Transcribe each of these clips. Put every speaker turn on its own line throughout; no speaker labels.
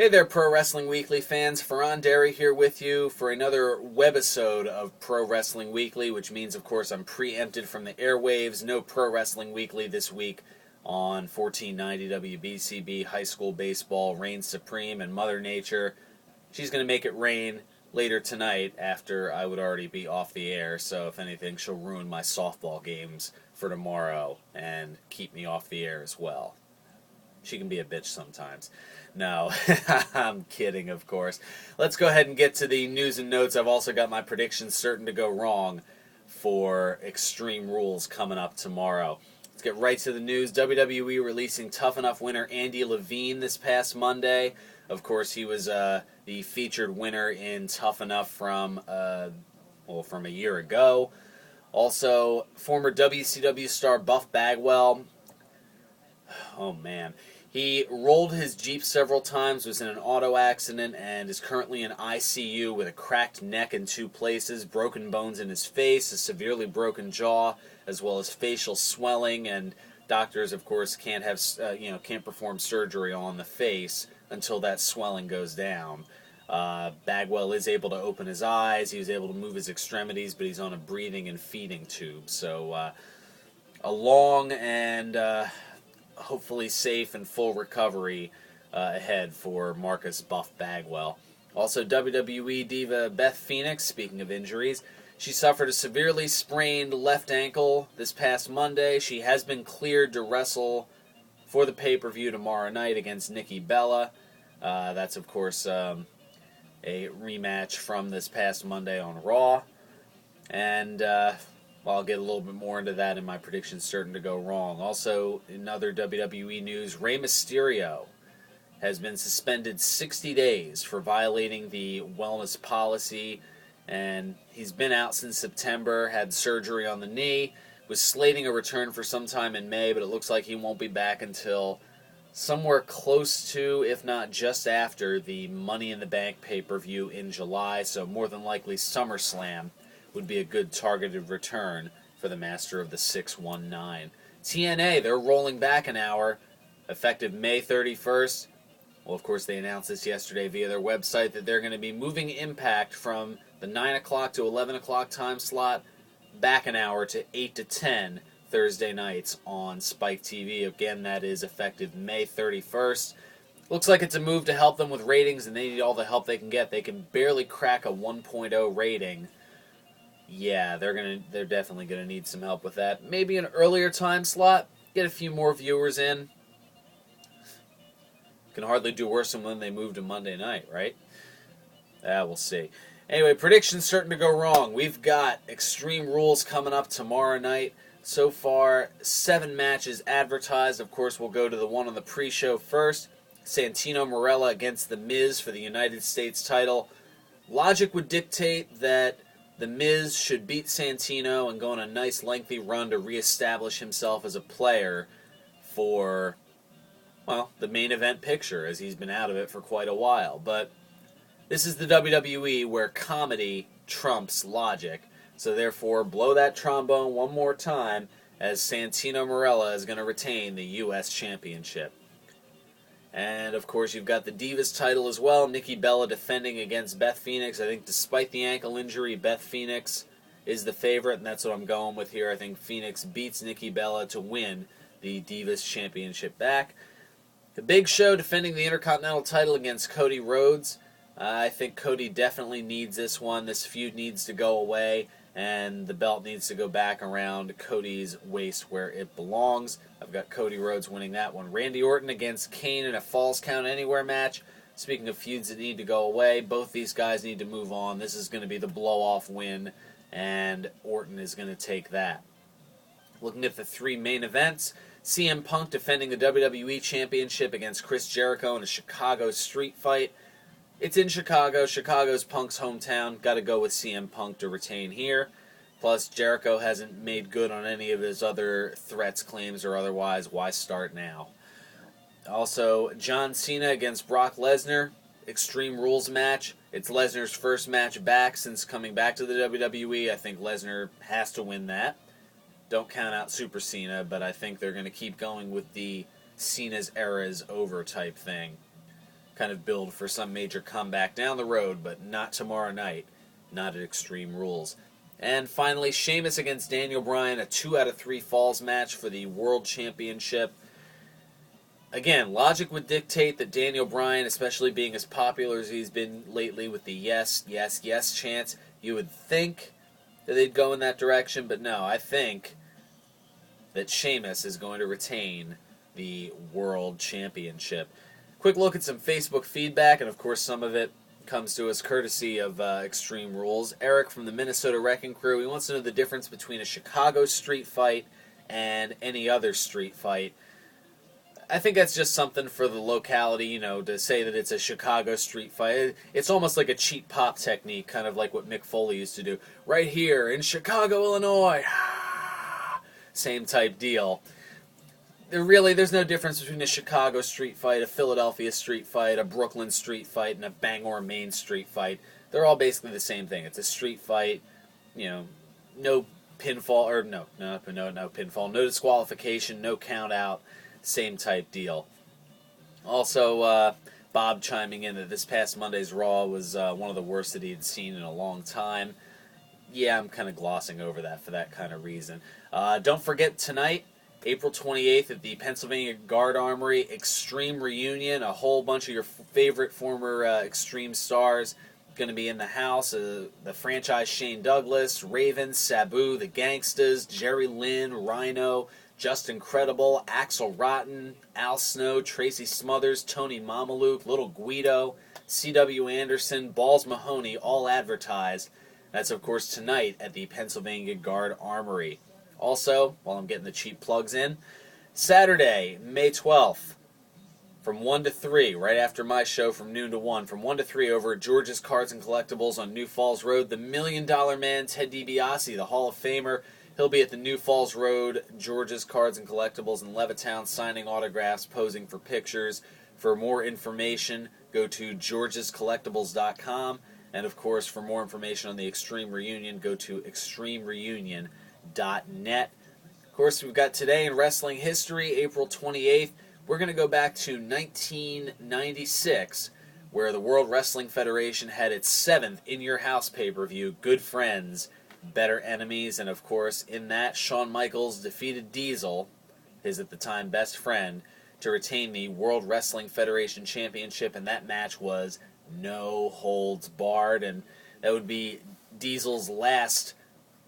Hey there, Pro Wrestling Weekly fans. Fearon here with you for another webisode of Pro Wrestling Weekly, which means, of course, I'm preempted from the airwaves. No Pro Wrestling Weekly this week on 1490 WBCB. High school baseball reigns supreme, and Mother Nature, she's going to make it rain later tonight after I would already be off the air. So, if anything, she'll ruin my softball games for tomorrow and keep me off the air as well. She can be a bitch sometimes. No, I'm kidding, of course. Let's go ahead and get to the news and notes. I've also got my predictions certain to go wrong for Extreme Rules coming up tomorrow. Let's get right to the news. WWE releasing Tough Enough winner Andy Levine this past Monday. Of course, he was the featured winner in Tough Enough from a year ago. Also, former WCW star Buff Bagwell. Oh, man. He rolled his Jeep several times, was in an auto accident, and is currently in ICU with a cracked neck in 2 places, broken bones in his face, a severely broken jaw, as well as facial swelling. And doctors, of course, can't perform surgery on the face until that swelling goes down. Bagwell is able to open his eyes. He was able to move his extremities, but he's on a breathing and feeding tube. So a long and hopefully safe and full recovery ahead for Marcus Buff Bagwell. Also, WWE diva Beth Phoenix, speaking of injuries, she suffered a severely sprained left ankle this past Monday. She has been cleared to wrestle for the pay-per-view tomorrow night against Nikki Bella. That's, of course, a rematch from this past Monday on Raw. And I'll get a little bit more into that in my predictions certain to go wrong. Also, in other WWE news, Rey Mysterio has been suspended 60 days for violating the wellness policy, and he's been out since September, had surgery on the knee, was slating a return for some time in May, but it looks like he won't be back until somewhere close to, if not just after, the Money in the Bank pay-per-view in July, so more than likely SummerSlam would be a good targeted return for the master of the 619. TNA, they're rolling back an hour, effective May 31st. Well, of course, they announced this yesterday via their website that they're going to be moving Impact from the 9 o'clock to 11 o'clock time slot back an hour to 8 to 10 Thursday nights on Spike TV. Again, that is effective May 31st. Looks like it's a move to help them with ratings, and they need all the help they can get. They can barely crack a 1.0 rating. Yeah, they're definitely gonna need some help with that. Maybe an earlier time slot, get a few more viewers in. Can hardly do worse than when they moved to Monday night, right? We'll see. Anyway, predictions certain to go wrong. We've got Extreme Rules coming up tomorrow night. So far, 7 matches advertised. Of course, we'll go to the one on the pre-show first. Santino Marella against The Miz for the United States title. Logic would dictate that The Miz should beat Santino and go on a nice lengthy run to reestablish himself as a player for, well, the main event picture, as he's been out of it for quite a while. But this is the WWE where comedy trumps logic. So therefore, blow that trombone one more time as Santino Marella is going to retain the U.S. Championship. And, of course, you've got the Divas title as well. Nikki Bella defending against Beth Phoenix. I think despite the ankle injury, Beth Phoenix is the favorite, and that's what I'm going with here. I think Phoenix beats Nikki Bella to win the Divas Championship back. The Big Show defending the Intercontinental title against Cody Rhodes. I think Cody definitely needs this one. This feud needs to go away, and the belt needs to go back around Cody's waist where it belongs. I've got Cody Rhodes winning that one. Randy Orton against Kane in a Falls Count Anywhere match. Speaking of feuds that need to go away, both these guys need to move on. This is going to be the blow-off win, and Orton is going to take that. Looking at the 3 main events, CM Punk defending the WWE Championship against Chris Jericho in a Chicago street fight. It's in Chicago. Chicago's Punk's hometown. Got to go with CM Punk to retain here. Plus, Jericho hasn't made good on any of his other threats, claims, or otherwise. Why start now? Also, John Cena against Brock Lesnar. Extreme Rules match. It's Lesnar's first match back since coming back to the WWE. I think Lesnar has to win that. Don't count out Super Cena, but I think they're going to keep going with the Cena's era is over type thing. kind of build for some major comeback down the road, but not tomorrow night, not at Extreme Rules. And finally, Sheamus against Daniel Bryan, a 2 out of 3 falls match for the World Championship. Again, logic would dictate that Daniel Bryan, especially being as popular as he's been lately with the yes, yes, yes chants, you would think that they'd go in that direction, but no, I think that Sheamus is going to retain the World Championship. Quick look at some Facebook feedback, and of course some of it comes to us courtesy of Extreme Rules. Eric from the Minnesota Wrecking Crew, he wants to know the difference between a Chicago street fight and any other street fight. I think that's just something for the locality, to say that it's a Chicago street fight. It's almost like a cheap pop technique, kind of like what Mick Foley used to do. Right here in Chicago, Illinois. Same type deal. There's no difference between a Chicago street fight, a Philadelphia street fight, a Brooklyn street fight, and a Bangor, Maine street fight. They're all basically the same thing. It's a street fight, no pinfall, or no pinfall, no disqualification, no count out, same type deal. Also, Bob chiming in that this past Monday's Raw was one of the worst that he had seen in a long time. Yeah, I'm kind of glossing over that for that kind of reason. Don't forget tonight, April 28th at the Pennsylvania Guard Armory, Extreme Reunion. A whole bunch of your favorite former Extreme stars going to be in the house. The franchise Shane Douglas, Raven, Sabu, the Gangstas, Jerry Lynn, Rhino, Justin Credible, Axel Rotten, Al Snow, Tracy Smothers, Tony Mamaluke, Little Guido, C.W. Anderson, Balls Mahoney, all advertised. That's, of course, tonight at the Pennsylvania Guard Armory. Also, while I'm getting the cheap plugs in, Saturday, May 12th, from 1 to 3, right after my show from noon to 1, from 1 to 3 over at George's Cards and Collectibles on New Falls Road, the $1 Million Man, Ted DiBiase, the Hall of Famer. He'll be at the New Falls Road, George's Cards and Collectibles in Levittown, signing autographs, posing for pictures. For more information, go to georgescollectibles.com. And, of course, for more information on the Extreme Reunion, go to extremereunion.net. Of course, we've got Today in Wrestling History, April 28th. We're going to go back to 1996, where the World Wrestling Federation had its 7th In Your House pay-per-view, Good Friends, Better Enemies. And, of course, in that, Shawn Michaels defeated Diesel, his at the time best friend, to retain the World Wrestling Federation Championship, and that match was no holds barred, and that would be Diesel's last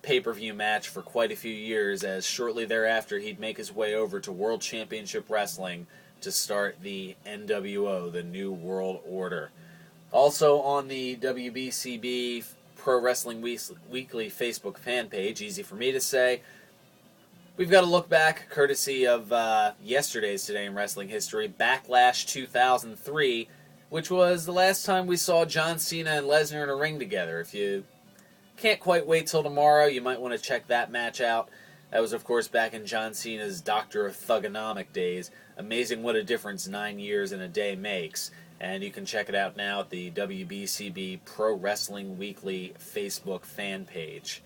pay-per-view match for quite a few years, as shortly thereafter he'd make his way over to World Championship Wrestling to start the NWO, the New World Order. Also on the WBCB Pro Wrestling Weekly Facebook fan page, easy for me to say, we've got to look back, courtesy of yesterday's Today in Wrestling History, Backlash 2003, which was the last time we saw John Cena and Lesnar in a ring together. If you can't quite wait till tomorrow, you might want to check that match out. That was, of course, back in John Cena's Doctor of Thugonomic days. Amazing what a difference 9 years in a day makes. And you can check it out now at the WBCB Pro Wrestling Weekly Facebook fan page.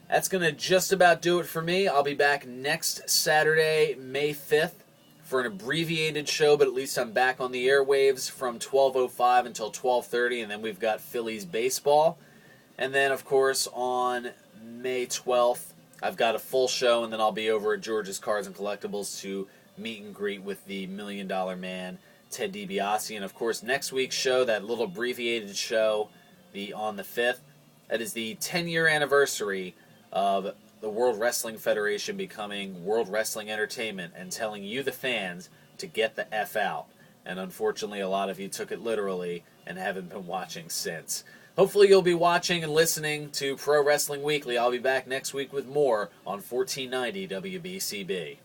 That's going to just about do it for me. I'll be back next Saturday, May 5th, for an abbreviated show, but at least I'm back on the airwaves from 12:05 until 12:30, and then we've got Phillies baseball. And then, of course, on May 12th, I've got a full show, and then I'll be over at George's Cards and Collectibles to meet and greet with the $1 Million Man, Ted DiBiase. And, of course, next week's show, that little abbreviated show, on the 5th, that is the 10-year anniversary of the World Wrestling Federation becoming World Wrestling Entertainment and telling you, the fans, to get the F out. And unfortunately, a lot of you took it literally and haven't been watching since. Hopefully you'll be watching and listening to Pro Wrestling Weekly. I'll be back next week with more on 1490 WBCB.